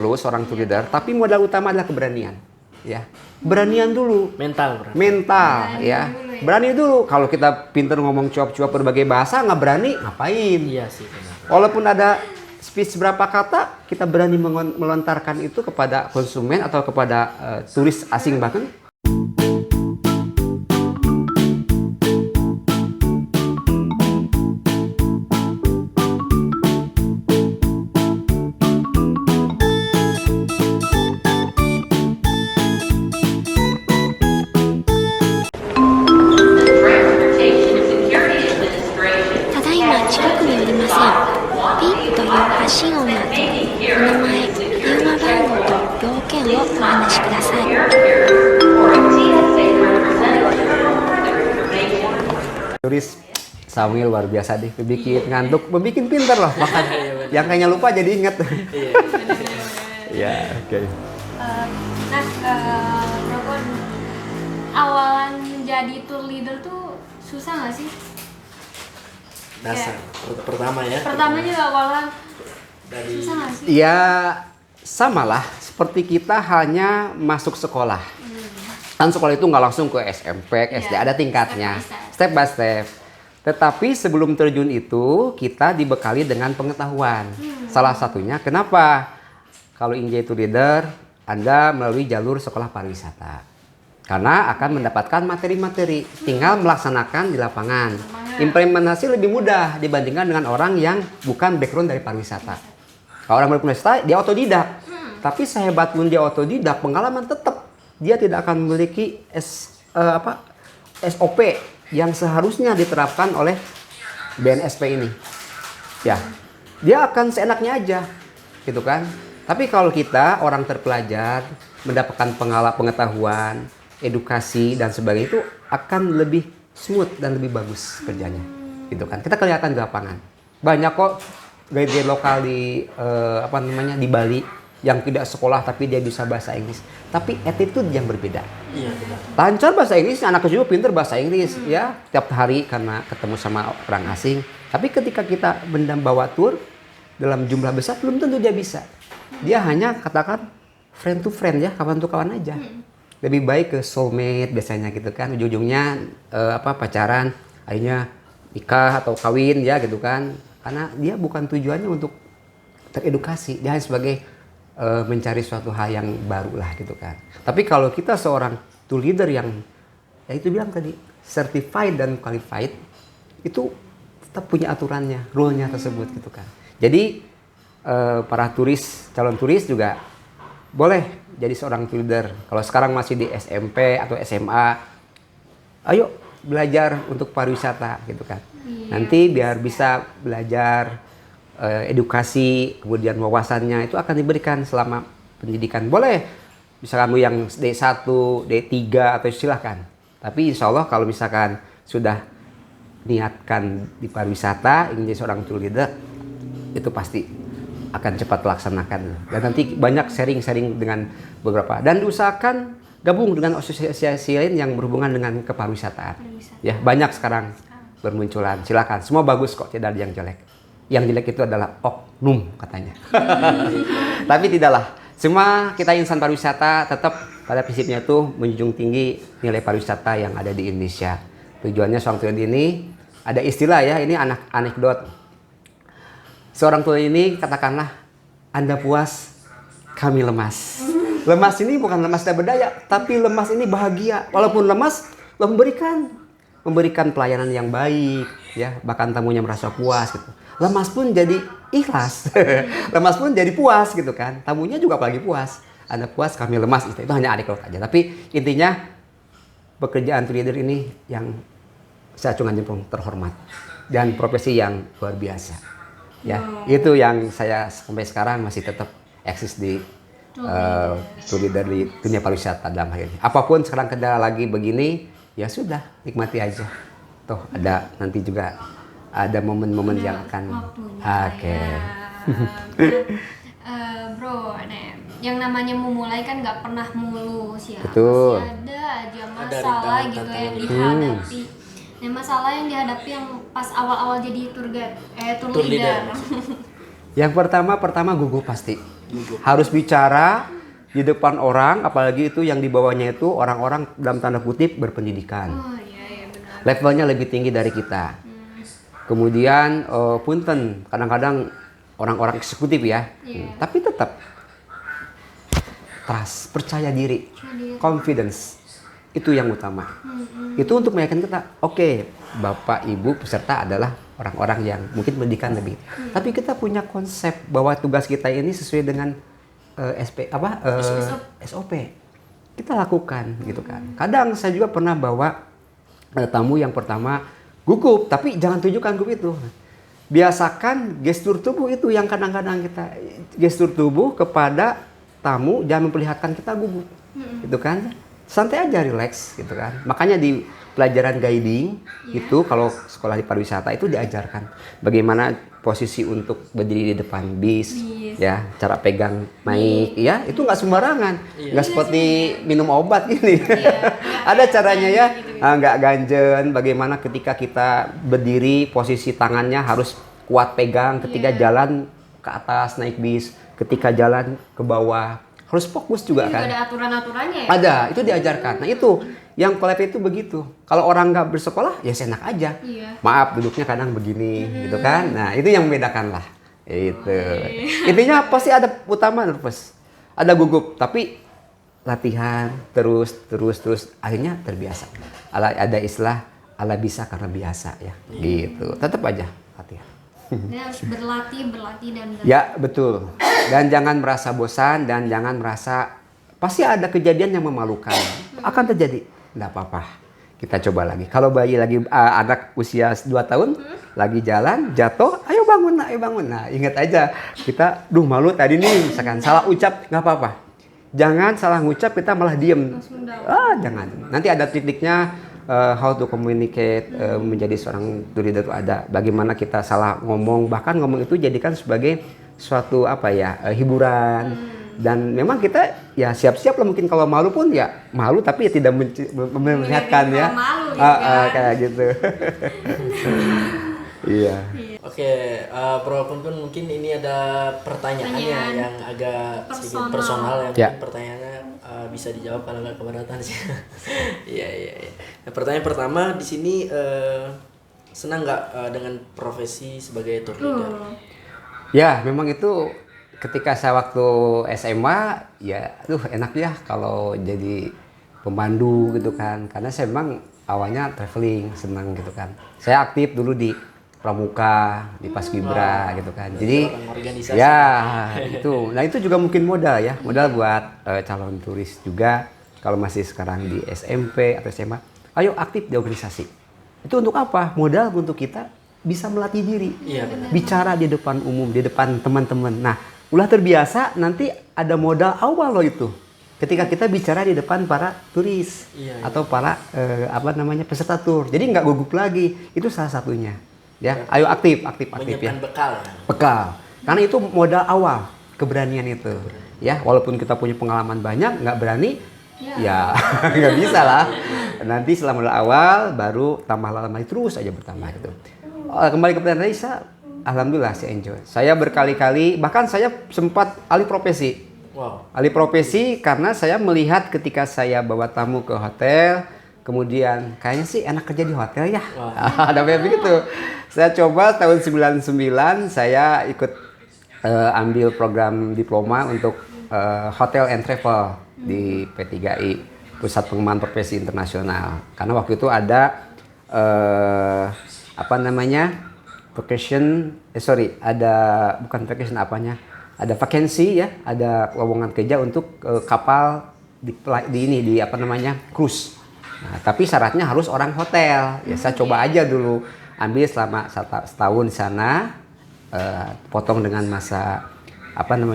lulus seorang tour leader, tapi modal utama adalah keberanian. Ya, beranian dulu. Mental berarti. Mental, ya. Berani dulu. Kalau kita pinter ngomong cuap-cuap berbagai bahasa, nggak berani, ngapain? Iya sih, benar. Walaupun ada speech berapa kata, kita berani melontarkan itu kepada konsumen atau kepada turis asing bahkan. Turis Samuel luar biasa deh, bikin ngantuk, bikin pinter loh, makanya yang kayaknya lupa jadi inget. Ya, oke. Robon, awalan menjadi tour leader tuh susah nggak sih? Dasar pertama ya. Pertamanya awalan dari susah nggak sih? Ya, samalah seperti kita hanya masuk sekolah. Kan sekolah itu nggak langsung ke SMP, ke SD, ada tingkatnya, step by step. Tetapi sebelum terjun itu, kita dibekali dengan pengetahuan. Salah satunya, kenapa? Kalau ingin jadi leader, Anda melalui jalur sekolah pariwisata. Karena akan mendapatkan materi-materi, tinggal melaksanakan di lapangan. Implementasi lebih mudah dibandingkan dengan orang yang bukan background dari pariwisata. Kalau orang berpariwisata, dia otodidak. Tapi sehebat pun dia otodidak, pengalaman tetap dia tidak akan memiliki SOP yang seharusnya diterapkan oleh BNSP ini. Ya, dia akan seenaknya aja, gitu kan. Tapi kalau kita orang terpelajar, mendapatkan pengetahuan, edukasi dan sebagainya, itu akan lebih smooth dan lebih bagus kerjanya, gitu kan. Kita kelihatan di lapangan. Banyak kok guide lokal di di Bali yang tidak sekolah tapi dia bisa bahasa Inggris, tapi attitude yang berbeda. Iya. Lancar bahasa Inggris, anak kecil pinter bahasa Inggris, ya tiap hari karena ketemu sama orang asing. Tapi ketika kita bawa tour dalam jumlah besar, belum tentu dia bisa. Dia hanya katakan friend to friend ya, kawan to kawan aja. Lebih baik ke soulmate biasanya gitu kan, ujung-ujungnya pacaran, akhirnya nikah atau kawin ya gitu kan. Karena dia bukan tujuannya untuk teredukasi, dia hanya sebagai mencari suatu hal yang baru lah gitu kan. Tapi kalau kita seorang tour leader yang ya itu bilang tadi certified dan qualified, itu tetap punya aturannya, rule-nya tersebut gitu kan. Jadi para calon turis juga boleh jadi seorang tour leader. Kalau sekarang masih di SMP atau SMA, ayo belajar untuk pariwisata gitu kan. Nanti biar bisa belajar edukasi, kemudian wawasannya itu akan diberikan selama pendidikan. Boleh, misalkan kamu yang D1, D3 atau silahkan. Tapi insya Allah kalau misalkan sudah niatkan di pariwisata, ingin jadi seorang tour leader, itu pasti akan cepat laksanakan. Dan nanti banyak sharing-sharing dengan beberapa. Dan diusahakan gabung dengan asosiasi lain yang berhubungan dengan kepariwisataan. Ya, banyak sekarang bermunculan. Silakan, semua bagus kok, tidak ada yang jelek. Yang jelek itu adalah oknum katanya. Tapi tidaklah. Semua kita insan pariwisata tetap pada prinsipnya itu menjunjung tinggi nilai pariwisata yang ada di Indonesia. Tujuannya seorang tour ini ada istilah ya, ini anekdot. Seorang tour ini katakanlah Anda puas, kami lemas. Lemas ini bukan lemas dan berdaya, tapi lemas ini bahagia. Walaupun lemas, memberikan pelayanan yang baik, ya bahkan tamunya merasa puas gitu. Lemas pun jadi ikhlas, lemas pun jadi puas gitu kan. Tamunya juga apalagi puas. Anda puas, kami lemas, itu hanya anekdot aja. Tapi intinya pekerjaan tour leader ini yang saya acungan jempol terhormat dan profesi yang luar biasa. Ya, itu yang saya sampai sekarang masih tetap eksis di tour leader di dunia pariwisata dalam hal ini. Apapun sekarang kendala lagi begini, ya sudah nikmati aja. Toh ada nanti juga ada momen-momen yang akan bro, yang namanya memulai kan nggak pernah mulus ya. Betul. Pasti ada aja masalah gitu yang dihadapi. Nah, masalah yang dihadapi yang pas awal-awal jadi tour leader. Yang pertama gugup pasti. Gugup. Harus bicara di depan orang, apalagi itu yang di bawahnya itu orang-orang dalam tanda kutip berpendidikan. Oh iya benar. Levelnya lebih tinggi dari kita. Kemudian punten, kadang-kadang orang-orang eksekutif ya. Iya. Tapi tetap trust, percaya diri, confidence. Itu yang utama. Itu untuk meyakinkan kita, oke, Bapak Ibu peserta adalah orang-orang yang mungkin pendidikan lebih. Tapi kita punya konsep bahwa tugas kita ini sesuai dengan SOP. Kita lakukan gitu kan. Kadang saya juga pernah bawa tamu yang pertama gugup, tapi jangan tunjukkan gugup itu. Biasakan gestur tubuh itu yang kadang-kadang kita gestur tubuh kepada tamu, jangan memperlihatkan kita gugup. Gitu kan. Santai aja, relax gitu kan. Makanya di pelajaran guiding itu kalau sekolah di pariwisata itu diajarkan bagaimana posisi untuk berdiri di depan bis. Ya, cara pegang mic ya, itu nggak sembarangan. Nggak seperti minum obat gini. Ada caranya ya. Nggak ganjen, bagaimana ketika kita berdiri posisi tangannya harus kuat pegang ketika jalan ke atas naik bis, ketika jalan ke bawah harus fokus juga kan. Ada aturan-aturannya ya? Ada, itu diajarkan. Nah itu yang PLP itu begitu. Kalau orang nggak bersekolah ya senak aja. Iya. Maaf duduknya kadang begini gitu kan. Nah itu yang membedakan lah. Itu. Intinya pasti ada utama nervous. Ada gugup tapi latihan terus akhirnya terbiasa. Ada istilah ala bisa karena biasa ya. Gitu. Tetap aja latihan. Dia harus berlatih dan Ya betul. Dan jangan merasa bosan dan jangan merasa pasti ada kejadian yang memalukan. Akan terjadi. Nggak apa-apa. Kita coba lagi. Kalau bayi lagi anak usia 2 tahun lagi jalan jatuh, ayo bangun. Nah ingat aja kita, malu tadi nih misalkan salah ucap nggak apa-apa. Jangan salah ngucap kita malah diem. Jangan. Nanti ada tekniknya. How to communicate menjadi seorang tour leader itu ada. Bagaimana kita salah ngomong, bahkan ngomong itu jadikan sebagai suatu hiburan. Dan memang kita ya siap-siap lah mungkin kalau malu pun ya malu tapi ya tidak memperlihatkan ya. Malu, kan? Kayak gitu. Iya. Oke, Bro Kun mungkin ini ada pertanyaannya yang agak sedikit personal yang mungkin pertanyaannya bisa dijawab kalau nggak keberatan sih. Iya. Nah, pertanyaan pertama di sini senang nggak dengan profesi sebagai tour leader? Ya, memang itu ketika saya waktu SMA ya, enak ya kalau jadi pemandu gitu kan. Karena saya memang awalnya traveling, senang gitu kan. Saya aktif dulu di Pramuka, di Paskibra gitu kan. Jadi ya itu. Nah itu juga mungkin modal ya, modal buat calon turis juga kalau masih sekarang di SMP atau SMA. Ayo aktif di organisasi. Itu untuk apa? Modal untuk kita bisa melatih diri. Iya, benar. Bicara di depan umum, di depan teman-teman. Nah, ulah terbiasa nanti ada modal awal loh itu. Ketika kita bicara di depan para turis atau para peserta tur. Jadi nggak gugup lagi. Itu salah satunya. Ya, ayo aktif ya. Bekal. Karena itu modal awal keberanian itu. Ya, walaupun kita punya pengalaman banyak, nggak berani, ya nggak bisa lah. Nanti setelah modal awal, baru tambah lama terus aja bertambah gitu. Kembali ke pertanyaan tadi, alhamdulillah saya enjoy. Saya berkali-kali, bahkan saya sempat alih profesi. Alih profesi karena saya melihat ketika saya bawa tamu ke hotel. Kemudian kayaknya sih enak kerja di hotel ya. Ada begitu. Saya coba tahun 99 saya ikut ambil program diploma untuk Hotel and Travel di P3I, Pusat Pengembangan Profesi Internasional. Karena waktu itu ada ada vakansi ya, ada lowongan kerja untuk kapal di cruise. Nah, tapi syaratnya harus orang hotel. Ya saya coba aja dulu, ambil selama setahun di sana, potong dengan masa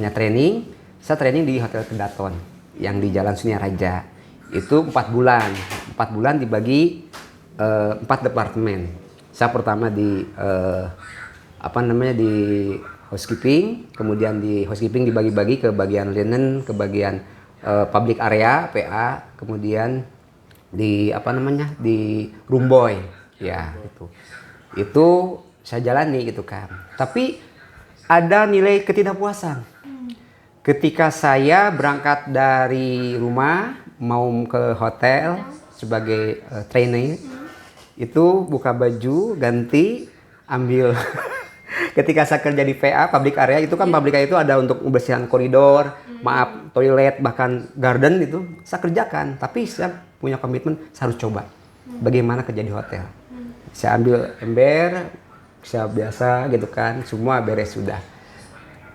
training. Saya training di Hotel Kedaton yang di Jalan Sunia Raja. Itu 4 bulan. 4 bulan dibagi 4 departemen. Saya pertama di di housekeeping, kemudian di housekeeping dibagi-bagi ke bagian linen, ke bagian public area PA, kemudian di room boy ya itu saya jalani gitu kan. Tapi ada nilai ketidakpuasan. Ketika saya berangkat dari rumah mau ke hotel sebagai trainee, itu buka baju, ganti, ambil. Ketika saya kerja di PA, public area, itu kan public area itu ada untuk membersihkan koridor, toilet, bahkan garden itu saya kerjakan. Tapi saya punya komitmen, saya harus coba bagaimana kerja di hotel. Saya ambil ember, saya biasa gitu kan, semua beres sudah.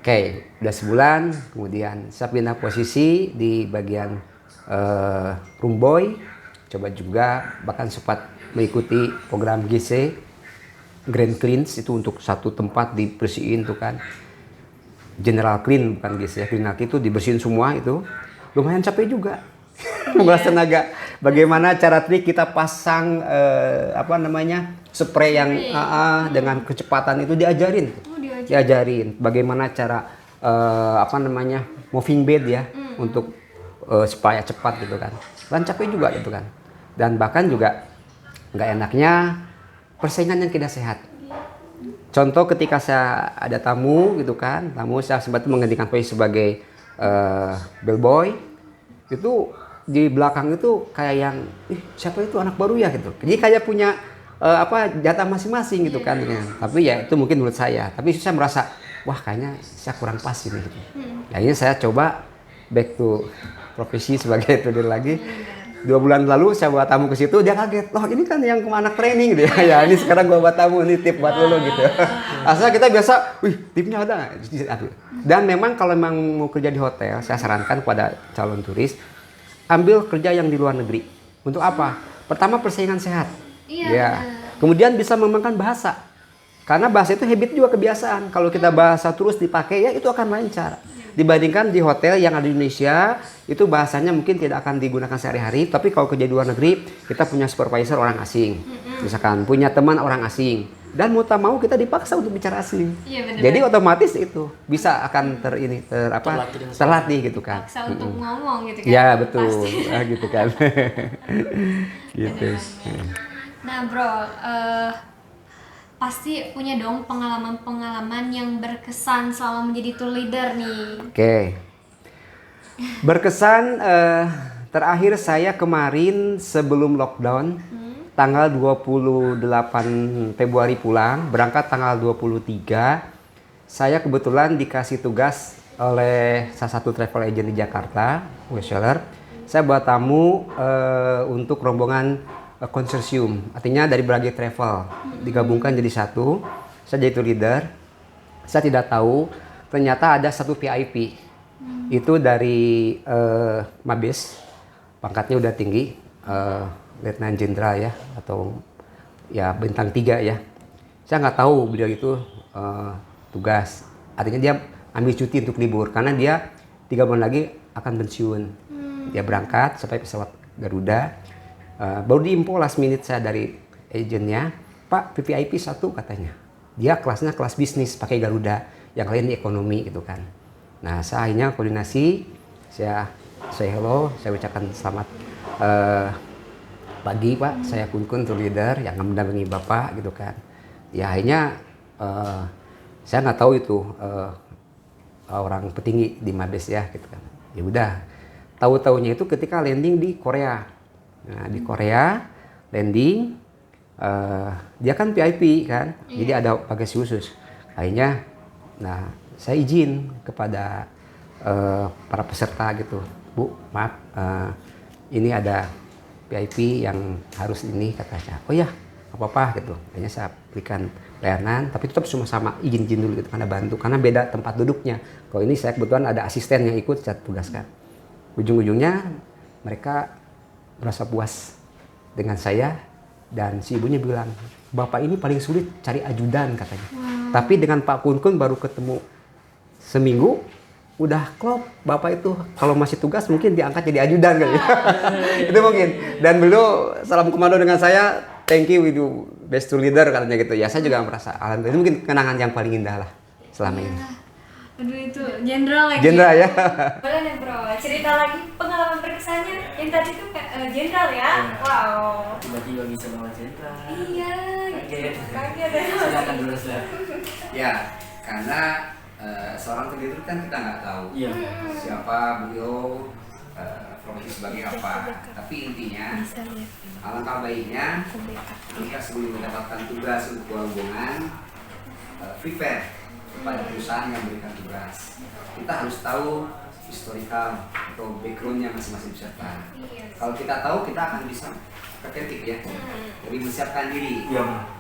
Oke, udah sebulan, kemudian saya pindah posisi di bagian room boy, coba juga, bahkan sempat mengikuti program GC, Grand Cleans, itu untuk satu tempat dibersihin tuh kan. General Clean, bukan GC, General Clean itu dibersihin semua itu, lumayan capek juga. Menguras tenaga. Bagaimana cara trik kita pasang spray yang dengan kecepatan itu diajarin. Diajarin bagaimana cara moving bed ya untuk supaya cepat gitu kan. Dan capek juga gitu kan. Dan bahkan juga nggak enaknya persaingan yang tidak sehat. Contoh ketika saya ada tamu gitu kan, saya sempat menggantikan posisi sebagai bellboy, itu di belakang itu kayak yang siapa itu anak baru ya gitu. Jadi kayak punya jatah masing-masing gitu kan. Tapi ya itu mungkin menurut saya. Tapi saya merasa wah kayaknya saya kurang pas ini gitu. Akhirnya saya coba back to profesi sebagai trader lagi. 2 bulan lalu saya bawa tamu ke situ, dia kaget. Loh ini kan yang anak training gitu ya. Ya ini sekarang gua bawa tamu, ini tip buat lo gitu. Asal kita biasa, wih tipnya ada. Dan memang kalau memang mau kerja di hotel, saya sarankan kepada calon turis, ambil kerja yang di luar negeri. Untuk apa? Pertama persaingan sehat. Ya. Kemudian bisa mengembangkan bahasa. Karena bahasa itu habit juga kebiasaan. Kalau kita bahasa terus dipakai ya itu akan lancar. Dibandingkan di hotel yang ada di Indonesia, itu bahasanya mungkin tidak akan digunakan sehari-hari. Tapi kalau kerja di luar negeri, kita punya supervisor orang asing. Misalkan punya teman orang asing. Dan mau tak mau kita dipaksa untuk bicara asing. Jadi otomatis itu bisa akan terlatih gitu kan. Paksa untuk ngomong gitu kan. Ya betul, gitu kan. Gitu. Nah bro, pasti punya dong pengalaman-pengalaman yang berkesan selama menjadi tour leader nih. Oke. Berkesan terakhir saya kemarin sebelum lockdown, tanggal 28 Februari pulang, berangkat tanggal 23. Saya kebetulan dikasih tugas oleh salah satu travel agent di Jakarta, reseller. Saya buat tamu untuk rombongan konsorsium, artinya dari berbagai travel digabungkan jadi satu. Saya jadi tour leader. Saya tidak tahu ternyata ada satu VIP itu dari Mabes, pangkatnya udah tinggi, Letnan Jenderal ya, atau ya bintang 3 ya. Saya nggak tahu beliau itu tugas, artinya dia ambil cuti untuk libur karena dia 3 bulan lagi akan pensiun. Dia berangkat sampai pesawat Garuda. Baru diinfo last minute saya dari agennya, Pak VVIP 1 katanya. Dia kelasnya kelas bisnis pakai Garuda, yang lain di ekonomi gitu kan. Nah saya akhirnya koordinasi, saya say hello, saya ucapkan selamat pagi Pak, saya Kun tour leader yang mendampingi Bapak gitu kan. Ya akhirnya saya nggak tahu itu orang petinggi di Mabes ya gitu kan. Ya udah, tahu-taunya itu ketika landing di Korea. Nah di Korea landing, dia kan VIP kan, jadi ada bagasi khusus. Akhirnya, nah saya izin kepada para peserta gitu, Bu, maaf, ini ada VIP yang harus ini katanya. Oh ya, apa-apa gitu. Akhirnya saya berikan layanan, tapi tetap sama izin dulu gitu, karena bantu, karena beda tempat duduknya. Kalau ini saya kebetulan ada asisten yang ikut saya tugaskan. Ujung-ujungnya mereka merasa puas dengan saya, dan si ibunya bilang, Bapak ini paling sulit cari ajudan katanya. Tapi dengan Pak Kun baru ketemu seminggu, udah klop. Bapak itu kalau masih tugas mungkin diangkat jadi ajudan kali. Itu mungkin. Dan beliau salam komando dengan saya, thank you, you best tour leader katanya gitu. Ya saya juga merasa alhamdulillah, itu mungkin kenangan yang paling indah lah selama ini. Aduh itu jenderal lagi. Jenderal ya. Boleh nih bro, cerita lagi pengalaman berkesannya. Yang tadi tuh jenderal ya. Wow. Tiba-tiba bisa bawa jenderal. Iya. Kaget. Kaget ya. Silakan dulu Ustaz. Ya, karena seorang leader kan kita nggak tahu siapa beliau, profesi sebagai apa. Tapi intinya alangkah baiknya kita sebelum mendapatkan tugas untuk hubungan prepare kepada perusahaan yang memberikan tugas. Kita harus tahu historical atau backgroundnya masing-masing peserta. Kalau kita tahu, kita akan bisa preventif ya, jadi menyiapkan diri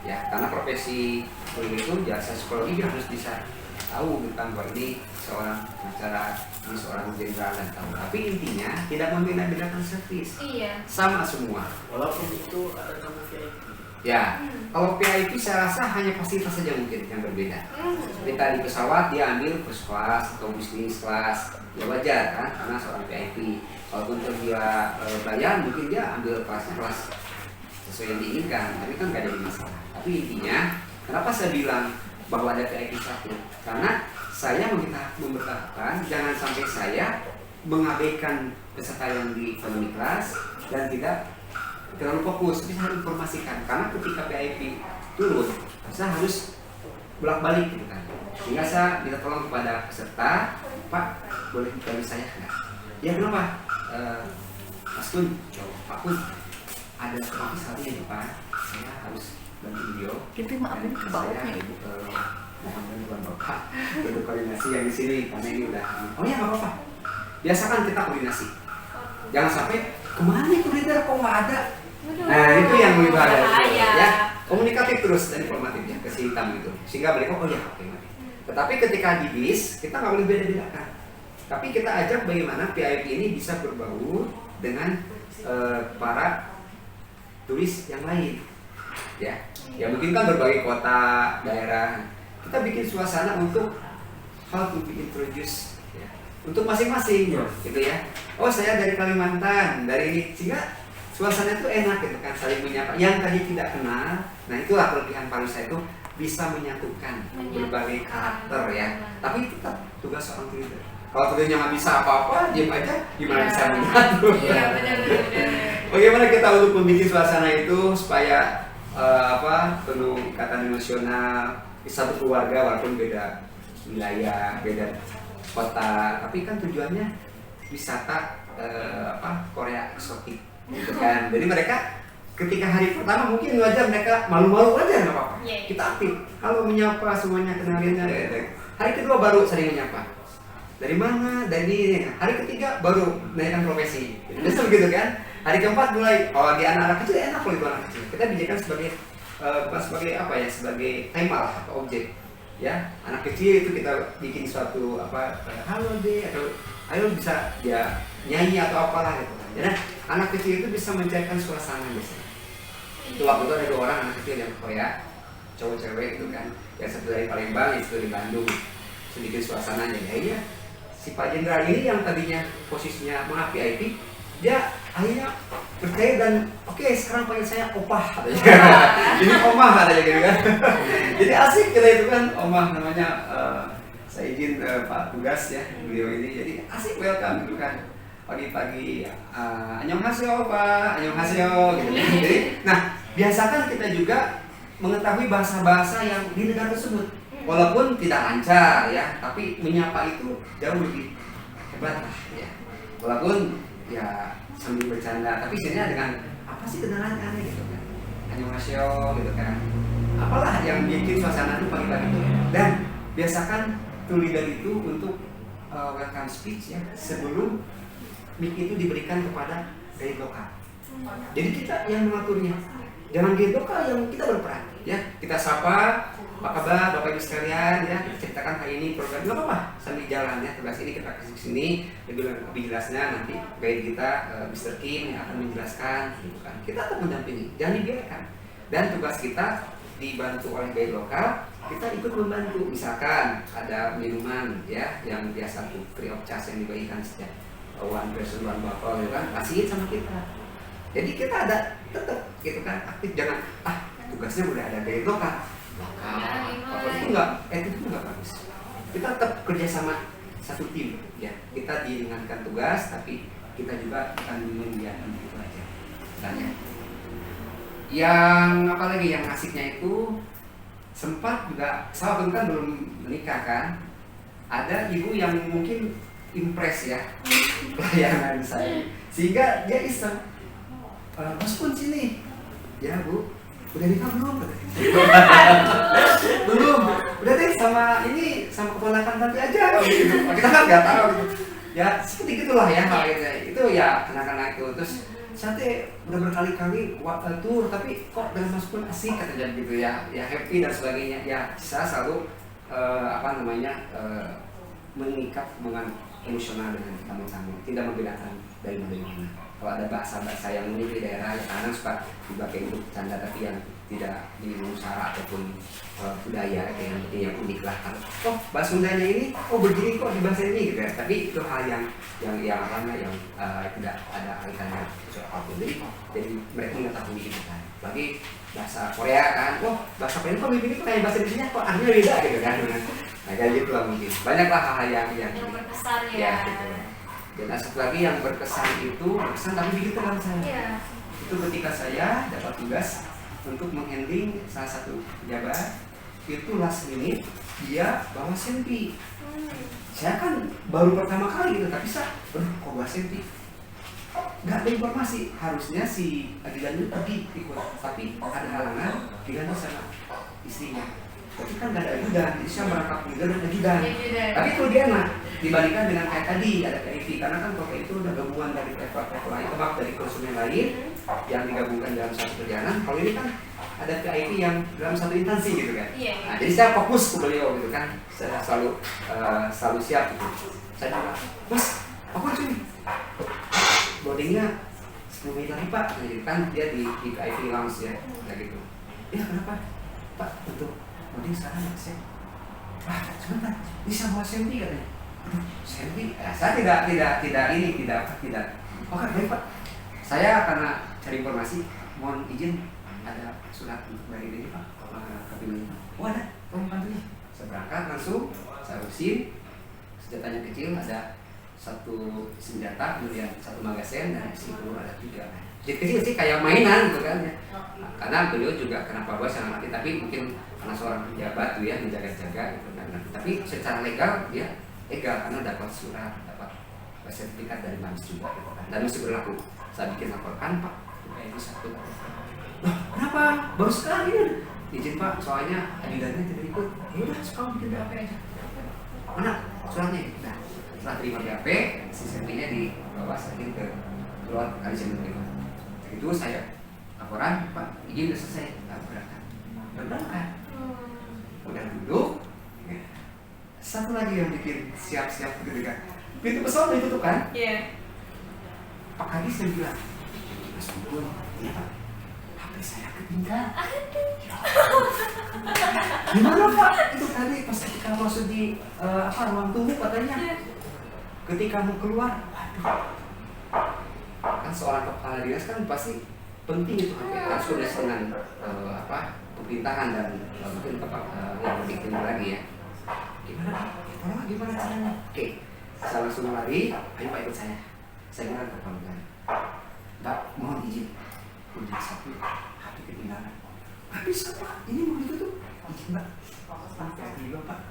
ya, karena profesi itu jasa psikologi harus bisa tahu tentang bahwa ini seorang pengacara, ini seorang jenderal dan tahu. Tapi intinya tidak membeda-bedakan servis, sama semua. Walaupun itu ada tamu VIP. Ya, kalau VIP saya rasa hanya fasilitas saja mungkin yang berbeda. Kita di pesawat dia ambil first class atau business class, ya wajar kan, karena seorang VIP. Walaupun dia bayar, mungkin dia ambil kelas sesuai yang diinginkan, tapi kan nggak ada masalah. Tapi intinya, kenapa saya bilang bahwa ada VIP 1? Karena saya memberitahukan jangan sampai saya mengabaikan peserta yang di economy class dan tidak terlalu fokus, tapi saya harus informasikan. Karena ketika VIP turun, saya harus bolak-balik gitu kan. Sehingga saya minta tolong kepada peserta, Pak, boleh dibantu saya nggak? Ya kenapa? Mas Kun, Pak Kun, ada seperti saat ini Pak, saya harus bantu beliau. Kita maafin ke bawahnya Ibu. Mohon bantuan Bapak untuk koordinasi yang di sini karena ini udah. Oh ya nggak apa-apa. Biasakan kita koordinasi. Jangan sampai kemana itu leader kok nggak ada. Nah itu yang lebih bahaya ya. Komunikatif terus dan informatif ya, ke si hitam itu. Sehingga mereka oh ya oke. Tetapi ketika di bis kita nggak boleh beda-bedakan. Tapi kita ajak bagaimana VIP ini bisa berbaur dengan para turis yang lain. Ya mungkin kan berbagai kota, daerah. Kita bikin suasana untuk how to be introduce ya. Untuk masing-masing gitu ya. Oh saya dari Kalimantan, dari ini, sehingga suasana itu enak gitu kan, saling menyapa. Yang tadi tidak kenal, nah itulah kelebihan pariwisata itu bisa menyatukan berbagai karakter ya. Tapi tetap tugas seorang leader. Kalau leadernya nggak bisa apa-apa, diam aja, gimana bisa menyatu? Iya benar. Bagaimana kita untuk membuat suasana itu supaya penuh ikatan emosional, satu keluarga walaupun beda wilayah, beda kota, tapi kan tujuannya wisata Korea eksotik gitu kan. Jadi mereka ketika hari pertama mungkin wajar mereka malu-malu aja nggak apa-apa. Kita aktif, kalau menyapa semuanya kenalinnya. Hari kedua baru saling menyapa. Dari mana? Dari ini. Hari ketiga baru naikkan profesi. Biasa begitu kan? Hari keempat mulai, di anak-anak kecil enak loh itu anak kecil. Kita bijakan sebagai bukan sebagai sebagai tema lah atau objek. Ya, anak kecil itu kita bikin suatu halo deh atau ayo bisa dia nyanyi atau apalah gitu. Jadi anak kecil itu bisa mencairkan suasana biasanya. Itu waktu itu ada 2 orang anak kecil yang Korea, cowok cewek itu kan, yang satu dari Palembang, yang satu dari Bandung. Sedikit suasananya ya. Si Pak Jenderal ini yang tadinya posisinya VIP, dia akhirnya percaya dan oke, sekarang panggil saya opah katanya. Ini omah katanya gitu kan. Jadi asik kita itu kan, omah namanya. Saya izin Pak Tugas ya, beliau ini jadi asik welcome gitu kan. Pagi-pagi annyeonghaseyo Pak, annyeonghaseyo gitu kan. Jadi nah, biasakan kita juga mengetahui bahasa-bahasa yang di negara tersebut. Walaupun tidak lancar ya, tapi menyapa itu jauh lebih hebat lah ya. Walaupun ya sambil bercanda, tapi sebenarnya dengan apa sih kenalannya aneh gitu kan. Annyeonghaseyo gitu kan. Apalah yang bikin suasana itu pagi-pagi itu. Dan biasakan leader itu untuk welcome speech ya sebelum mic itu diberikan kepada guide lokal. Jadi kita yang mengaturnya. Jangan guide lokal yang kita berperan ya. Kita sapa, apa kabar Bapak Ibu sekalian ya, kita ceritakan hari ini program nggak apa-apa sambil jalan ya, tugas ini kita kasih sini lebih jelasnya nanti guide kita Mr. Kim yang akan menjelaskan gitu kan. Kita akan mendampingi, jangan dibiarkan. Dan tugas kita dibantu oleh guide lokal, kita ikut membantu. Misalkan ada minuman ya yang biasa tuh free of charge yang dibagikan setiap one person one bottle gitu kan, kasihin sama kita. Jadi kita ada tetap gitu kan aktif, jangan tugasnya udah ada guide lokal. Itu nggak bagus. Kita tetap kerja sama satu tim ya. Kita diringankan tugas, tapi kita juga akan mengiyakan itu aja. Misalnya, yang apalagi yang asiknya itu sempat juga saya waktu itu kan belum menikah kan, ada ibu yang mungkin impress ya pelayanan saya, sehingga dia iseng, Mas Pun sini, ya Bu, udah nikah belum? Belum, udah deh sama keponakan nanti aja gitu. Kita kan nggak tahu gitu. Ya seperti gitulah ya hal itu ya anak-anak itu. Terus saya udah berkali-kali tur, tapi kok dengan Mas Pun asik katanya gitu ya happy dan sebagainya. Ya saya selalu mengikat hubungan emosional dengan tamu-tamu, tidak membedakan dari mana. Kalau ada bahasa-bahasa yang unik di daerah, kadang suka dipakai untuk canda, tapi yang tidak diminum sara ataupun budaya yang unik lah. Oh, bahasa Sundanya ini, begini kok di bahasa ini gitu ya. Tapi itu hal yang tidak ada kaitannya soal apapun. Jadi mereka mengetahui gitu kan. Bagi bahasa Korea kan, bahasa Korea kok begini kok kayak bahasa Indonesia kok artinya beda gitu kan. Nah kayak gitu lah mungkin. Banyaklah hal-hal yang berkesan ya. Gitu. Dan satu lagi yang berkesan tapi begitu kan saya. Iya. Itu ketika saya dapat tugas untuk menghandling salah satu pejabat, itu last minute dia bawa selfie. Saya kan baru pertama kali gitu, tapi kok bawa selfie? Gak ada informasi, harusnya si Adilan itu pergi ikut, tapi ada halangan, diganti sama istrinya. Tapi kan gak ada ajudan, jadi saya merangkap juga dan ajudan. Tapi itu dia enak dibandingkan dengan kayak tadi ada PIV, karena kan kalau itu udah gabungan dari travel lain, dari konsumen lain yang digabungkan dalam satu perjalanan. Kalau ini kan ada PIV yang dalam satu instansi gitu kan. Nah, jadi saya fokus ke beliau gitu kan, saya selalu siap gitu. Saya bilang, Mas, aku sini. Boardingnya 10 menit lagi Pak, gitu kan dia di PIV lounge ya, kayak gitu. Ya kenapa? Pak, untuk boarding sekarang ya saya. Sebentar, bisa bawa selfie katanya. Selfie? Saya tidak. Oke, baik Pak. Saya karena cari informasi, mohon izin ada surat untuk dari ini Pak, ke pemerintah. Ada, tolong bantunya. Saya berangkat langsung, saya urusin. Senjatanya kecil, ada satu senjata, kemudian satu magasin, dan isi peluru ada 3. Kecil sih kayak mainan gitu kan ya. Nah, karena beliau juga kenapa bos yang mati, tapi mungkin karena seorang pejabat tuh ya menjaga-jaga gitu kan. Tapi secara legal dia legal karena dapat surat, dapat sertifikat dari Mabes juga gitu kan. Dan masih berlaku. Saya bikin laporkan Pak, itu satu. Loh, kenapa? Baru sekali ya. Izin Pak, soalnya adilannya tidak ikut. Ya udah, sekarang bikin BAP aja. Mana suratnya? Nah, setelah terima BAP, si sertifikatnya dibawa lagi ke keluar kali berikut. Itu saya laporan, Pak, izin udah selesai, berangkat. Udah duduk. Ya. Satu lagi yang bikin siap-siap gitu kan. Pintu pesawat ditutup kan? Iya. Pak Kadis yang bilang, Mas Pun, iya Pak, HP saya ketinggalan. Gimana Pak? Itu tadi pas ketika masuk di ruang tunggu katanya, ketika mau keluar, kan seorang kepala dinas kan pasti penting itu harus koordinasi dengan pemerintahan dan mungkin yang lebih tinggi lagi ya. Gimana Pak? Gimana caranya? Oke, saya langsung lari, ayo Pak ikut saya. Saya bilang ke panggilan, Mbak mohon izin, udah satu HP ketinggalan. Nggak bisa Pak, ini mau ditutup. Izin Mbak, sampai hati juga Pak.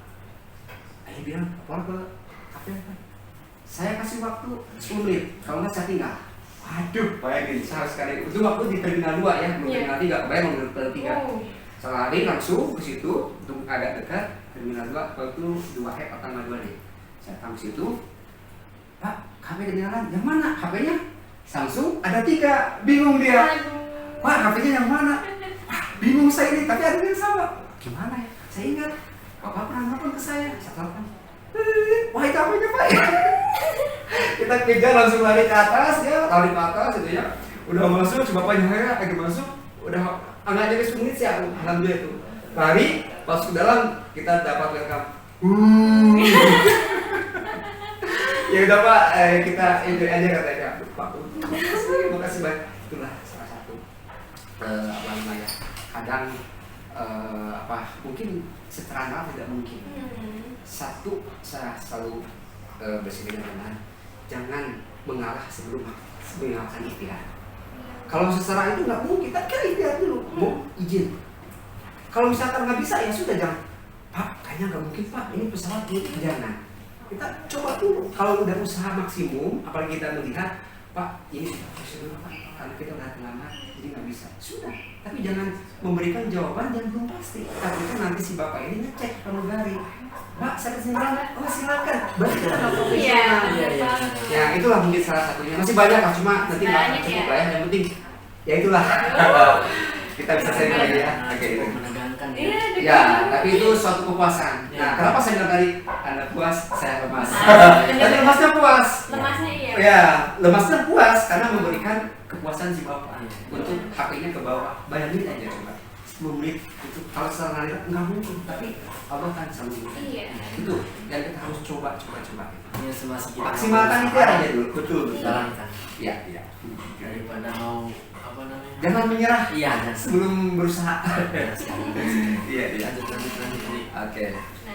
Ayo bilang, lapor ke kafe Pak. Saya kasih waktu 10 menit, kalau nggak saya tinggal. Waduh, bayangin, saya harus sekali. Itu waktu di terminal 2 ya, belum terminal 3, kebayang mau terminal 3. Saya lari langsung ke situ, untuk agak dekat, terminal 2, kalau itu 2 atau tanggal 2 deh. Saya datang ke situ, Pak, HP ketinggalan, yang mana? HP-nya Samsung ada 3, bingung dia. Pak, HP-nya yang mana? Bingung saya ini, tapi ada yang sama. Gimana ya? Saya ingat, Bapak pernah nelfon ke saya telepon. Wah, itu HP-nya Pak ya. Kita kejar langsung lari ke atas ya, lari ke atas gitu ya. Udah masuk, bapaknya saya lagi masuk, udah agak jadi 10 menit sih, alhamdulillah itu. Lari, pas ke dalam kita dapat welcome. Ya udah Pak, kita enjoy aja katanya. Pak, makasih banyak. Itulah salah satu kadang mungkin seterana tidak mungkin. Satu, saya selalu bersikeras dengan jangan mengalah sebelum mengalahkan ikhtiar. Kalau secara itu nggak mungkin, tapi kan ikhtiar dulu. Mau izin, Kalau misalkan nggak bisa ya sudah, jangan, Pak kayaknya nggak mungkin Pak, ini pesawat ini jangan. Kita coba dulu. Kalau udah usaha maksimum, apalagi kita melihat Pak ini sudah prosedur Pak, karena kita udah terlambat jadi nggak bisa. Sudah, tapi jangan memberikan jawaban yang belum pasti. Tapi kan nanti si bapak ini ngecek pramugari, Pak saya kesimpulan, oh silakan. Berarti kita nggak profesional. Ya itulah mungkin salah satunya. Masih banyak lah, cuma nanti nggak cukup lah ya. Yang penting ya itulah. Kita bisa sharing lagi ya. Oke itu. Menegangkan Ya, tapi itu suatu kepuasan. Nah, kenapa saya bilang tadi Anda puas, saya lemas. Tadi lemasnya puas. Lemasnya iya. Ya, lemasnya puas karena memberikan kepuasan si bapak untuk HP-nya ke bawah. Bayangin aja coba, 10 menit itu kalau secara realita nggak mungkin, tapi Allah kan selalu. Iya. Itu yang kita harus coba. ya semasa kita Maksimalkan itu aja dulu, betul. jalankan Iya, iya. daripada mau apa namanya Jangan menyerah iya dan sebelum berusaha. Iya, iya. lanjut nih. Oke.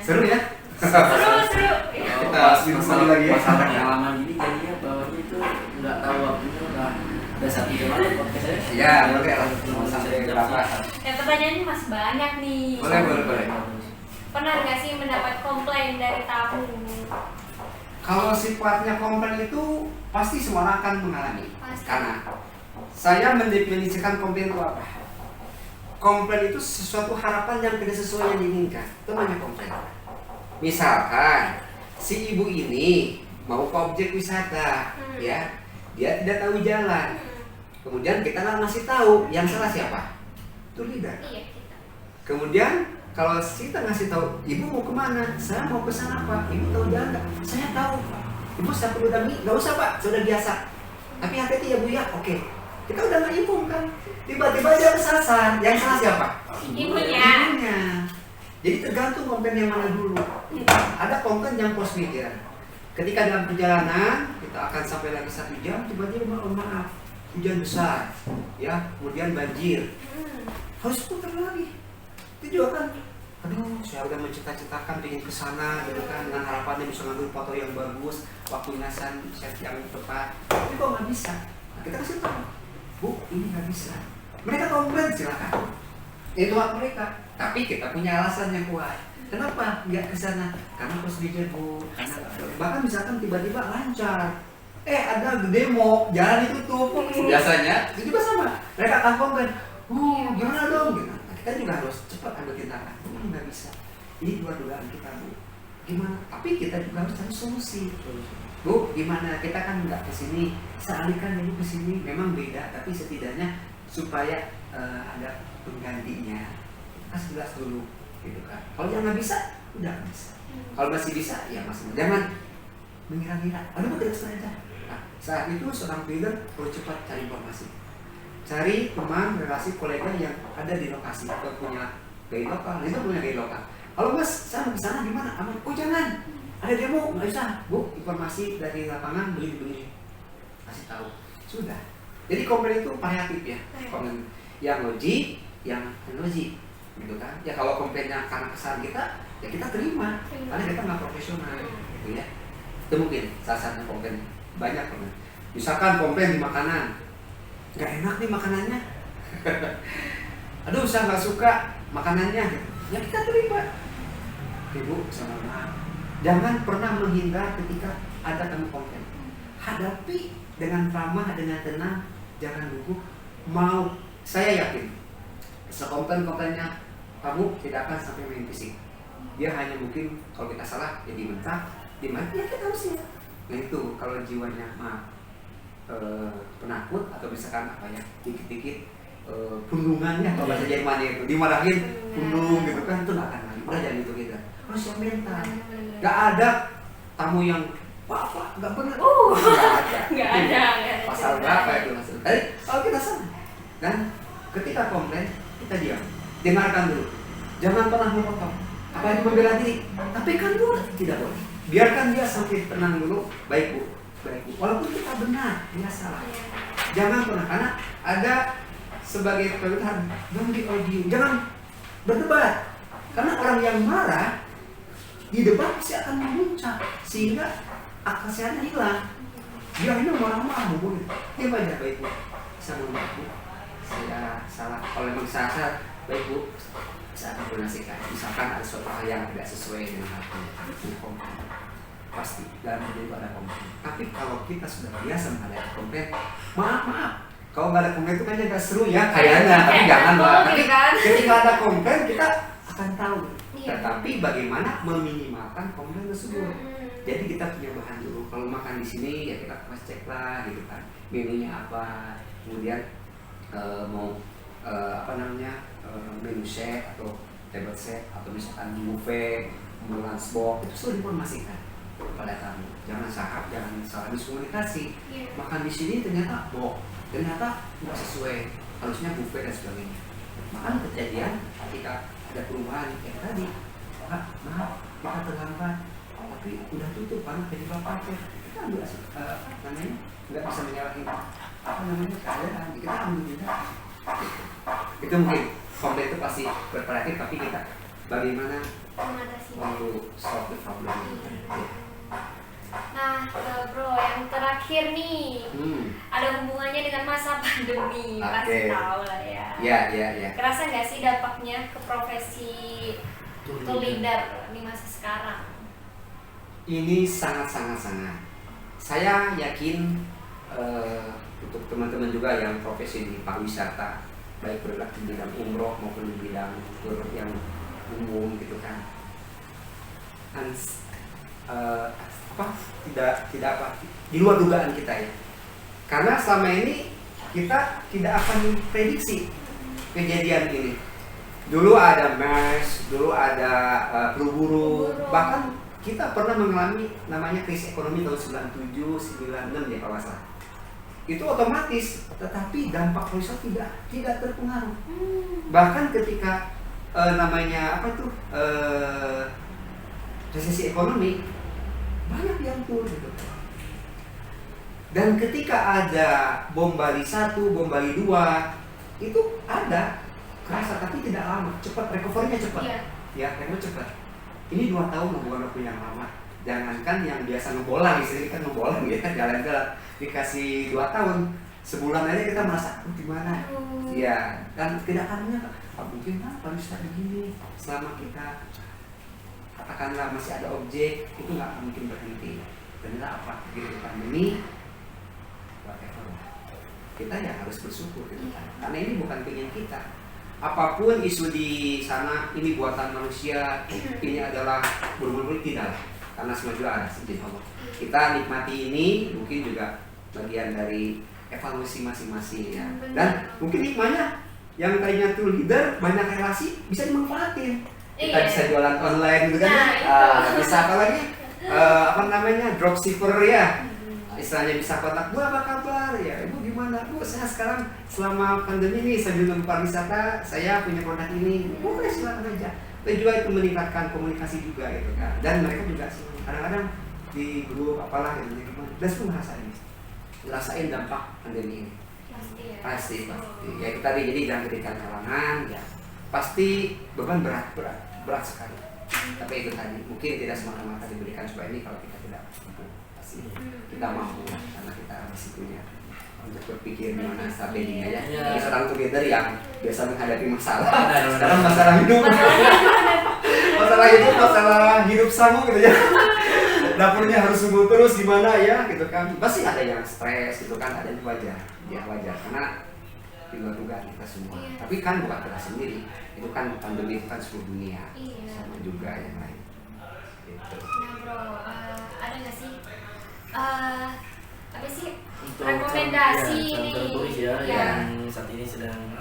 Seru ya? Seru. Kita minum dulu lagi ya. masalah pengalaman gini jadinya bawahnya itu nggak tahu waktunya udah 1 jam aja podcastnya. Iya, boleh lah. Sampai berapa? Pertanyaannya masih banyak nih. Boleh. Pernah nggak sih mendapat komplain dari tamu? Kalau sifatnya komplain itu pasti semua orang akan mengalami. Pasti. Karena saya mendefinisikan komplain itu apa? Komplain itu sesuatu harapan yang tidak sesuai yang diinginkan. Itu namanya komplain. Misalkan si ibu ini mau ke objek wisata, ya, dia tidak tahu jalan. Kemudian kita nggak ngasih tahu, yang salah siapa? Itu leader. Iya kita. Kemudian kalau kita ngasih tahu, ibu mau kemana? Saya mau ke sana Pak. Ibu tahu jalan nggak? Saya tahu Pak. Ibu saya perlu dami? Nggak usah Pak, sudah biasa. Tapi hati-hati ya Bu ya. Oke. Kita udah nggak info kan? Tiba-tiba dia kesasar. Yang salah siapa? Ibunya. Ibunya. Jadi tergantung komplain yang mana dulu. Ada komplain yang post media. Ketika dalam perjalanan kita akan sampai lagi 1 jam, tiba-tiba maaf, hujan besar, ya, kemudian banjir. Harus putar lagi. Itu juga kan, aduh saya udah mencita-citakan ingin ke sana gitu kan, dengan harapannya bisa ngambil foto yang bagus, waktu inasan set yang tepat, tapi kok nggak bisa. Nah, kita kasih tahu, Bu ini nggak bisa. Mereka komplain silakan, itu hak mereka, tapi kita punya alasan yang kuat. Kenapa nggak ke sana? Karena prosedur Bu, karena bahkan misalkan tiba-tiba lancar, ada demo jalan ditutup, biasanya itu juga sama, mereka akan komplain, gimana dong gitu. Kita juga harus cepat ambil tindakan. Ini nggak bisa. Ini dua-duaan kita Bu. Gimana? Tapi kita juga harus cari solusi. Bu, gimana? Kita kan nggak kesini. Sealihkan dulu kesini. Memang beda, tapi setidaknya supaya ada penggantinya. Kasih jelas dulu, gitu kan. Kalau yang nggak bisa, udah nggak bisa. Kalau masih bisa, ya masih. Jangan mengira-ngira. Aduh, kita saja. Nah, saat itu seorang leader perlu cepat cari informasi. Cari teman, relasi, kolega yang ada di lokasi. Kita punya gaya lokal, itu punya gaya lokal. Kalau Mas, saya mau ke sana gimana? Aman? Oh jangan, ada demo, nggak usah. Bu, informasi dari lapangan begini. Kasih tahu. Sudah. Jadi komplain itu variatif ya. Komplain yang logik, yang logik, gitu kan? Ya kalau komplainnya karena kesalahan kita, ya kita terima. Karena kita nggak profesional, gitu ya. Itu mungkin salah satu komplain. Banyak komplain. Misalkan komplain di makanan. Gak enak nih makanannya. Aduh, saya nggak suka makanannya. Ya kita terima. Ibu, sama maaf. Jangan pernah menghindar ketika ada kamu komplain. Hadapi dengan ramah, dengan tenang. Jangan gugup. Mau, saya yakin, sekomplain-komplainnya kamu tidak akan sampai main fisik. Dia hanya mungkin kalau kita salah, ya dimentak, dimati ya kita harus ya. Nah itu kalau jiwanya maaf. Penakut atau misalkan apa ya dikit-dikit pundungannya atau bahasa Jerman itu dimarahin pundung gitu kan, itu nggak akan lagi. Udah jangan itu kita harus yang mental. Nggak ada tamu yang apa nggak benar. Nggak ada. Pasal berapa itu maksudnya? Tadi kalau kita salah dan ketika komplain kita diam, dengarkan dulu, jangan pernah memotong. Apa itu membela diri? Tapi kan dulu tidak boleh. Biarkan dia sampai tenang dulu. Baik Bu. Walaupun kita benar, tidak salah. Jangan pernah, karena ada sebagai perintah, don't be argue, jangan berdebat. Karena orang yang marah di debat pasti akan memuncak, sehingga akal sehatnya hilang. Dia ini marah-marah, Bu. Dia banyak baik Bu. Saya mohon maaf Bu, saya salah. Kalau memang saya baik Bu, saya akan donasikan. Misalkan ada suatu hal yang tidak sesuai dengan harapan, komplain. Pasti dalam hidup itu ada komplain. Tapi kalau kita sudah biasa menghadapi komplain, maaf. Kalau nggak ada komplain itu kayaknya nggak seru ya kayaknya. Tapi jangan Mbak. Tapi ketika ada komplain kita akan tahu. Tetapi bagaimana meminimalkan komplain tersebut. Jadi kita punya bahan dulu. Kalau makan di sini ya kita cross check lah gitu kan. Menunya apa, kemudian mau menu set atau table set atau misalkan buffet, lunch box, itu selalu diinformasikan kepada kamu. Jangan salah miskomunikasi. Makan di sini ternyata ternyata tidak sesuai, harusnya buffet dan sebagainya. Maka kejadian ketika ada perubahan kayak tadi, maaf kita terlambat, tapi udah tutup karena penyebab paket. Kita nggak bisa menyalahin keadaan. Kita ambil juga. Itu mungkin komplain itu pasti bervariatif, tapi kita bagaimana mau solve the problem. Nah, bro, yang terakhir nih, ada hubungannya dengan masa pandemi, pasti tahu lah ya. Iya. Kerasa nggak sih dampaknya ke profesi tour leader di masa sekarang? Ini sangat. Saya yakin untuk teman-teman juga yang profesi di pariwisata, baik bergerak di bidang umroh maupun di bidang tur yang umum gitu kan. Tidak di luar dugaan kita ya. Karena selama ini kita tidak akan prediksi kejadian ini. Dulu ada MERS, dulu ada flu burung, bahkan kita pernah mengalami namanya krisis ekonomi tahun 97, 96 ya kalau salah. Itu otomatis, tetapi dampak pariwisata tidak terpengaruh. Bahkan ketika resesi ekonomi, banyak yang tur gitu. Dan ketika ada bom Bali 1, bom Bali 2, itu ada kerasa tapi tidak lama, cepat recovery-nya cepat. Ya, karena cepat. Ini 2 tahun bukan waktu yang lama. Jangankan yang biasa ngebolang, istri kan ngebolang ya, jalan-jalan dikasih 2 tahun, sebulan aja kita merasa gimana? Ya, dan tidak akannya mungkin pariwisata begini selama kita katakanlah masih ada objek itu nggak mungkin berhenti. Ternyata apa? Begitu pandemi, whatever. Kita ya harus bersyukur gitu kan. Karena ini bukan pilihan kita. Apapun isu di sana ini buatan manusia, ini adalah berburu tidak. Karena semua juga ada izin Allah. Kita nikmati ini mungkin juga bagian dari evaluasi masing-masing ya. Dan mungkin hikmahnya yang tadinya tour leader banyak relasi bisa dimanfaatin. Kita bisa jualan online gitu kan. Bisa apa lagi? Dropshipper ya. Istilahnya bisa kontak, Bu apa kabar? Ya, Ibu gimana? Bu, saya sekarang selama pandemi ini saya juga pariwisata, saya punya produk ini. Boleh silakan aja. Dan juga itu meningkatkan komunikasi juga gitu kan. Dan mereka juga kadang-kadang di grup apalah gitu gimana. Dan semua ngerasain dampak pandemi ini. Pasti. Ya itu tadi, jadi jangan berikan kalangan ya. Pasti beban berat sekali. Tapi itu tadi mungkin tidak semata-mata diberikan supaya ini kalau kita tidak mampu, pasti kita mampu karena kita masih punya untuk berpikir gimana strateginya ya. Jadi seorang together yang biasa menghadapi masalah. Sekarang masalah hidup, masalah hidup sanggup gitu ya. Dapurnya harus sungguh terus gimana ya gitu kan. Pasti ada yang stres gitu kan, ada yang wajar. Ya wajar karena di luar dugaan kita semua. Tapi kan bukan kita sendiri. Itu kan pandemi itu kan seluruh dunia. Sama juga yang lain. Gitu. Nah bro, ada nggak sih apa sih rekomendasi nih yang saat ini sedang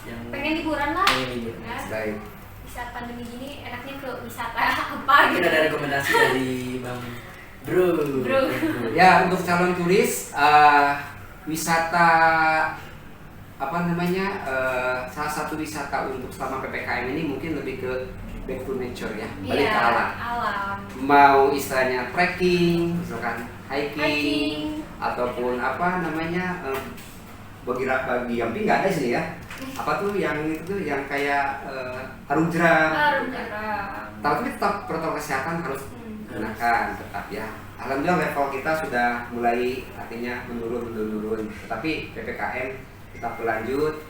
yang pengen liburan lah ya? Baik. Di saat pandemi gini enaknya ke wisata apa mungkin gitu? ada rekomendasi dari Bang Bro. Ya untuk calon turis wisata salah satu wisata untuk selama PPKM ini mungkin lebih ke back to nature ya, balik ke alam. Mau istilahnya trekking, misalkan hiking. Ataupun bagi camping nggak ada sih ya. Apa tuh yang itu yang kayak arung jeram. Tapi tetap protokol kesehatan harus digunakan tetap ya. Alhamdulillah level kita sudah mulai artinya menurun. Tetapi PPKM tetap berlanjut.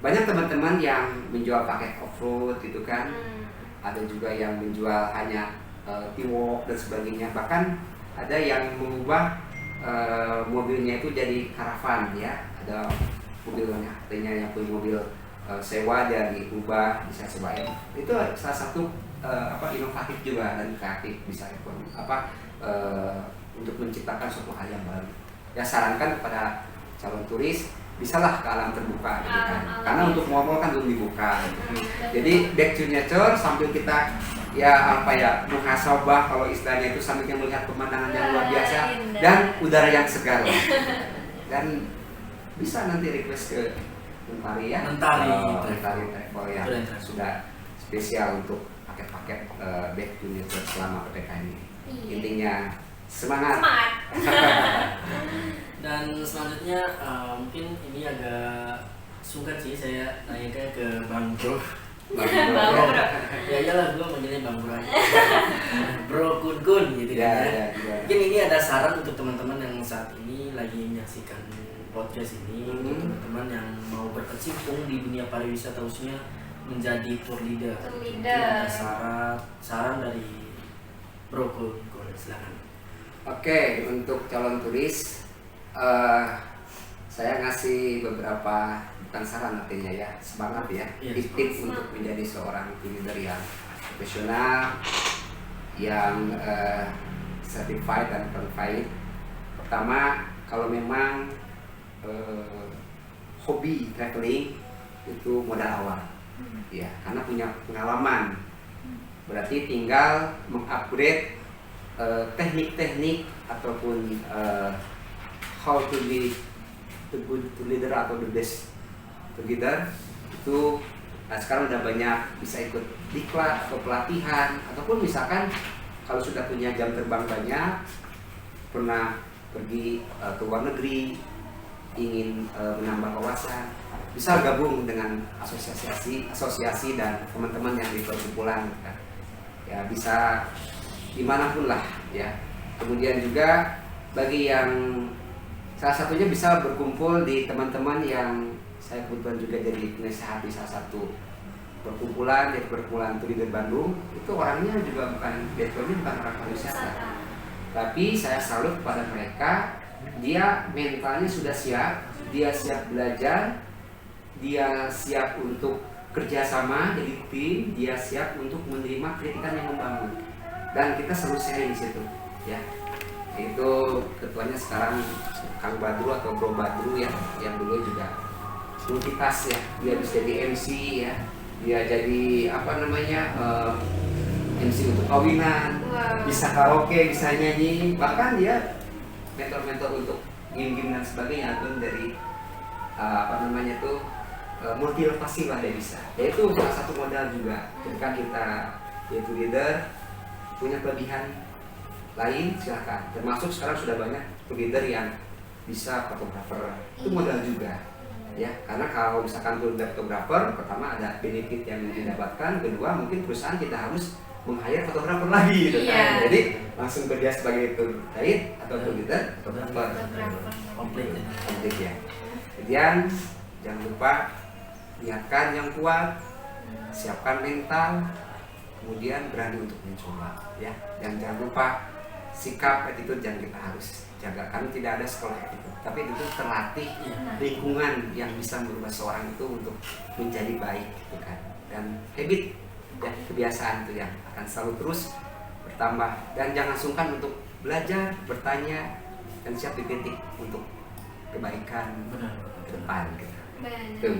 banyak teman-teman yang menjual paket off-road gitu kan. Ada juga yang menjual hanya T-Walk dan sebagainya. Bahkan ada yang mengubah mobilnya itu jadi karavan ya. Ada mobilnya, artinya yang punya mobil sewa dia diubah bisa sewain. Itu salah satu inovatif juga dan kreatif bisa untuk menciptakan suatu hal yang baru. Ya sarankan kepada calon turis bisalah ke alam terbuka gitu kan. Karena untuk mall kan belum dibuka. Jadi back to nature sambil kita muhasabah kalau istilahnya itu sambil kita melihat pemandangan yang luar biasa dan udara yang segar. Dan bisa nanti request ke Mentari ya. Mentari Travel yang sudah spesial untuk paket-paket back to nature selama PPKM ini. Intinya semangat. Dan selanjutnya mungkin ini agak sungkan sih saya tanyakan ke Bang Bro. Ya iyalah gue manggilnya Bang Bro aja. Bro Kun gitu kan ya. Mungkin ini ada saran untuk teman-teman yang saat ini lagi menyaksikan podcast ini, untuk teman-teman yang mau berkecimpung di dunia pariwisata khususnya menjadi tour leader. Mungkin ada saran dari Bro Kun, silakan. Oke, untuk calon turis saya ngasih beberapa, bukan saran artinya ya, semangat ya, tips untuk menjadi seorang leader yang profesional, yang certified dan qualified. Pertama, kalau memang hobi traveling itu modal awal, ya, karena punya pengalaman, berarti tinggal mengupgrade teknik-teknik ataupun how to be the good leader atau the best leader itu. Sekarang udah banyak bisa ikut diklat atau pelatihan, ataupun misalkan kalau sudah punya jam terbang banyak, pernah pergi ke luar negeri, ingin menambah wawasan, bisa gabung dengan asosiasi dan teman-teman yang di perkumpulan ya, bisa dimanapun lah ya. Kemudian juga bagi yang salah satunya bisa berkumpul di teman-teman yang saya kebetulan juga jadi penasehat di salah satu perkumpulan, yaitu perkumpulan Tour Leader Bandung. Itu orangnya juga bukan orang pariwisata, tapi saya salut kepada mereka. Dia mentalnya sudah siap, dia siap belajar, dia siap untuk kerjasama jadi tim, dia siap untuk menerima kritikan yang membangun. Dan kita selalu sharing di situ, ya. Itu ketuanya sekarang Kang Badru atau Bro Badru ya, yang dulu juga multitask ya. Dia bisa jadi MC ya, dia jadi MC untuk kawinan, bisa karaoke, bisa nyanyi, bahkan dia mentor-mentor untuk game-game dan sebagainya pun dari multi lokasi lah dia bisa. Yaitu salah satu modal juga. Ketika kita yaitu leader punya kelebihan lain, silakan. Termasuk sekarang sudah banyak leader yang bisa fotografer, itu modal juga. Ya, karena kalau misalkan fotografer, pertama ada benefit yang didapatkan, kedua mungkin perusahaan kita harus meng-hire fotografer lagi gitu kan. Jadi langsung kerja sebagai tour guide atau tour leader, fotografer komplit ya. Kemudian jangan lupa niatkan yang kuat, siapkan mental, kemudian berani untuk mencoba ya. Dan jangan lupa sikap attitude yang kita harus jaga, karena tidak ada sekolah attitude, tapi itu terlatih lingkungan yang bisa merubah seorang itu untuk menjadi baik gitu kan. Dan habit dan kebiasaan itu yang akan selalu terus bertambah. Dan jangan sungkan untuk belajar, bertanya, dan siap dikritik untuk kebaikan ke depan gitu.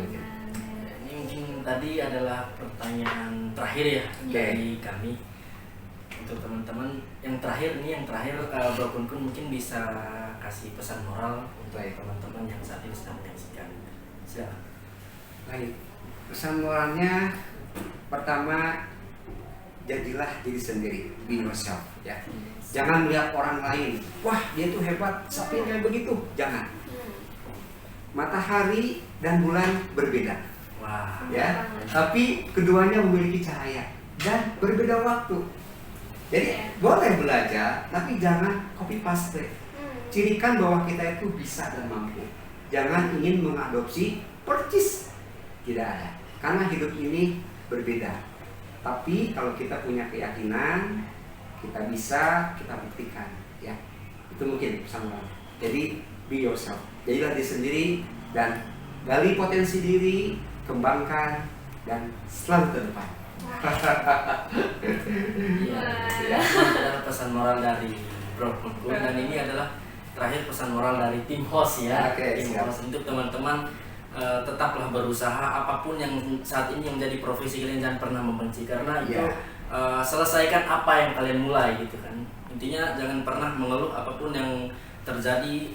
Ini mungkin tadi adalah pertanyaan terakhir ya dari kami untuk teman-teman. Yang terakhir Bro Kun mungkin bisa kasih pesan moral untuk teman-teman yang saat ini sedang menyaksikan. Silakan. Baik, pesan moralnya pertama, jadilah diri sendiri, be yourself ya. Jangan melihat orang lain, wah dia tuh hebat, tapi kayak begitu, jangan. Matahari dan bulan berbeda, ya, tapi keduanya memiliki cahaya dan berbeda waktu. Jadi boleh belajar, tapi jangan copy paste. Cirikan bahwa kita itu bisa dan mampu. Jangan ingin mengadopsi persis Tidak ada. Karena hidup ini berbeda. Tapi kalau kita punya keyakinan, kita bisa, kita buktikan, ya. Itu mungkin pesan moral. Jadi be yourself. Jadilah diri sendiri dan gali potensi diri, kembangkan dan selalu ke depan. Iya, adalah pesan moral dari Bro Kun dan ini adalah terakhir pesan moral dari tim host ya. Tim host untuk teman-teman tetaplah berusaha apapun yang saat ini yang menjadi profesi kalian, jangan pernah membenci karena itu selesaikan apa yang kalian mulai gitu kan. Intinya jangan pernah mengeluh apapun yang terjadi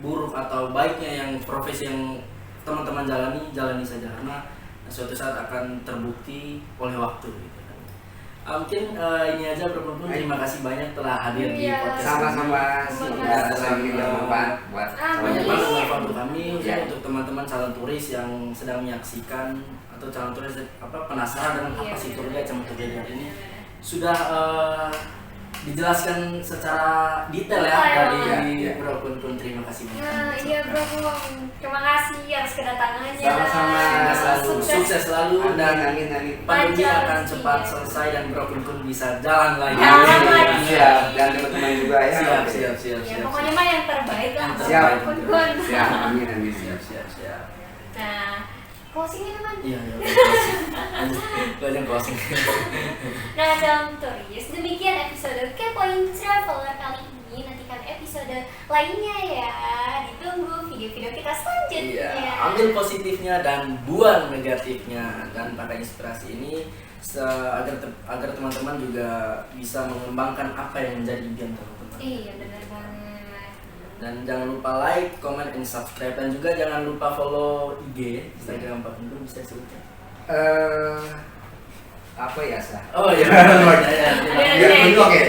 buruk atau baiknya yang profesi yang teman-teman jalani saja karena suatu saat akan terbukti oleh waktu gitu kan. Mungkin ini aja Bro Kun, terima kasih banyak telah hadir di podcast. Sama-sama. Semoga selalu bermanfaat buat banyak banget manfaat untuk kami, untuk teman-teman calon turis yang sedang menyaksikan atau calon turis penasaran dengan apa sih tour guide sama tour guide ini sudah dijelaskan secara detail ya dari Bro Kun. Terima kasih banyak. Iya Bro Kun, terima kasih atas kedatangannya. Sama-sama. Sukses selalu dan pandemi akan cepat selesai dan Bro Kun bisa jalan lagi. Siap, dan teman-teman juga ya. Siap. Pokoknya mah yang terbaik lah. Siap. Kun. Siap, amin. Siap. Nah, closing teman. Iya. Closing. Nah, calon turis, demikian episode Kepoin Traveler kali ini. Nantikan episode lainnya ya. Ditunggu video-video kita selanjutnya. Iya, ambil positifnya dan buang negatifnya dan pakai inspirasi ini agar teman-teman juga bisa mengembangkan apa yang menjadi impian teman-teman. Iya, benar banget. Dan jangan lupa like, comment, and subscribe dan juga jangan lupa follow IG Instagram Pak Kun, bisa disebutkan. Apa ya sah? Oh iya. Oke.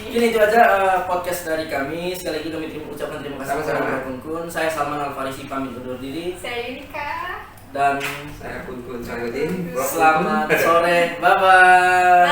Mungkin itu aja podcast dari kami. Sekali lagi kami ucapkan terima kasih kepada Bro Kun. Saya Salman Al-Farisi pamit undur diri. Saya Yunika. Dan saya Kun Sarudin. Selamat sore. Bye bye.